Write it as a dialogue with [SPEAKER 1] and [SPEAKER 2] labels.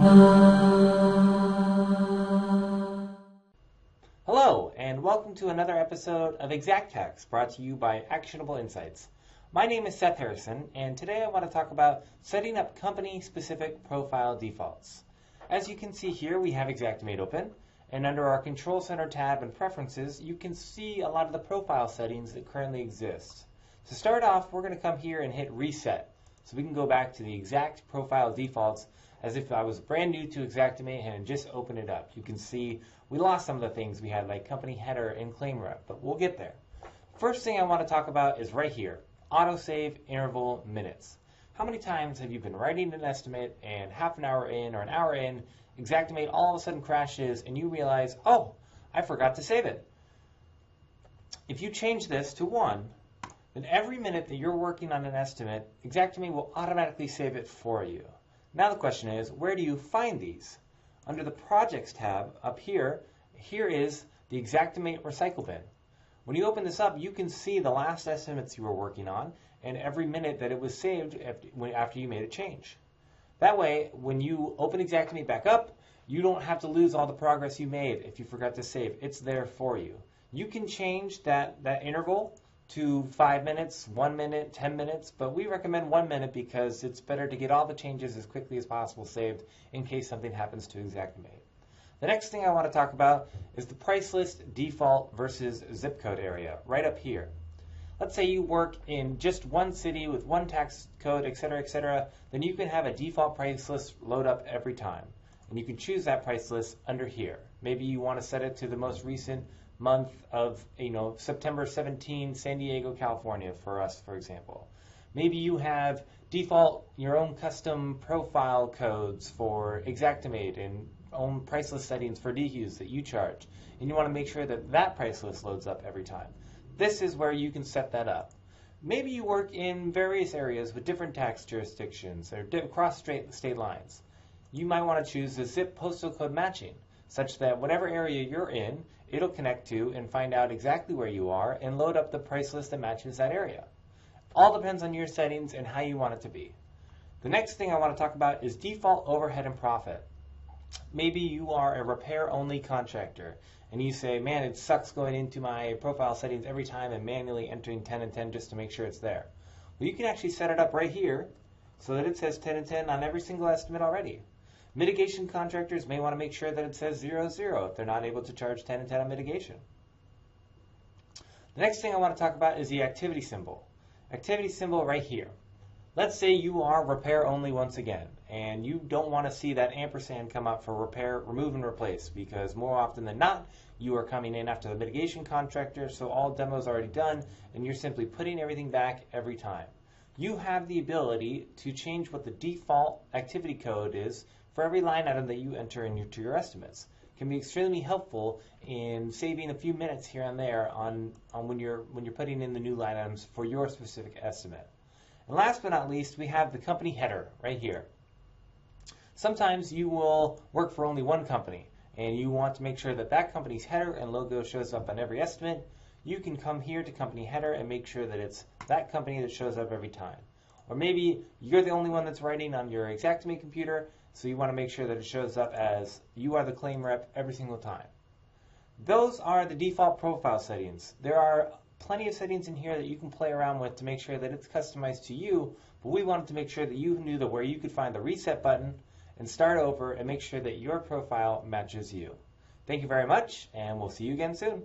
[SPEAKER 1] Hello, and welcome to another episode of Xacct, brought to you by Actionable Insights. My name is Seth Harrison, and today I want to talk about setting up company-specific profile defaults. As you can see here, we have Xactimate open, and under our Control Center tab and Preferences, you can see a lot of the profile settings that currently exist. To start off, we're going to come here and hit Reset, so we can go back to the exact profile defaults as if I was brand new to Xactimate and just open it up. You can see we lost some of the things we had, like company header and claim rep, but we'll get there. First thing I want to talk about is right here, Autosave interval minutes. How many times have you been writing an estimate and half an hour in or an hour in, Xactimate all of a sudden crashes and you realize, oh, I forgot to save it. If you change this to 1, then every minute that you're working on an estimate, Xactimate will automatically save it for you. Now the question is, where do you find these? Under the Projects tab up here, here is the Xactimate Recycle bin. When you open this up, you can see the last estimates you were working on and every minute that it was saved after you made a change. That way, when you open Xactimate back up, you don't have to lose all the progress you made if you forgot to save. It's there for you. You can change that interval to 5 minutes, 1 minute, 10 minutes, but we recommend 1 minute because it's better to get all the changes as quickly as possible saved in case something happens to Xactimate. The next thing I want to talk about is the price list default versus zip code area, right up here. Let's say you work in just one city with one tax code, etc., then you can have a default price list load up every time. And you can choose that price list under here. Maybe you want to set it to the most recent month of, September 17, San Diego, California, for us, for example. Maybe you have default your own custom profile codes for Xactimate and own price list settings for dehues that you charge. And you want to make sure that that price list loads up every time. This is where you can set that up. Maybe you work in various areas with different tax jurisdictions or across state lines. You might want to choose the zip postal code matching, such that whatever area you're in, it'll connect to and find out exactly where you are and load up the price list that matches that area. All depends on your settings and how you want it to be. The next thing I want to talk about is default overhead and profit. Maybe you are a repair-only contractor and you say, man, it sucks going into my profile settings every time and manually entering 10 and 10 just to make sure it's there. Well, you can actually set it up right here so that it says 10 and 10 on every single estimate already. Mitigation contractors may want to make sure that it says 0, 0 if they're not able to charge 10 and 10 on mitigation. The next thing I want to talk about is the activity symbol. Activity symbol right here. Let's say you are repair only once again, and you don't want to see that ampersand come up for repair, remove, and replace, because more often than not, you are coming in after the mitigation contractor, so all demos are already done, and you're simply putting everything back every time. You have the ability to change what the default activity code is for every line item that you enter into your estimates. It can be extremely helpful in saving a few minutes here and there on when you're putting in the new line items for your specific estimate. And last but not least, we have the company header right here. Sometimes you will work for only one company and you want to make sure that that company's header and logo shows up on every estimate. You can come here to company header and make sure that it's that company that shows up every time. Or maybe you're the only one that's writing on your Xactimate computer, so you want to make sure that it shows up as you are the claim rep every single time. Those are the default profile settings. There are plenty of settings in here that you can play around with to make sure that it's customized to you, but we wanted to make sure that you knew where you could find the reset button and start over and make sure that your profile matches you. Thank you very much, and we'll see you again soon.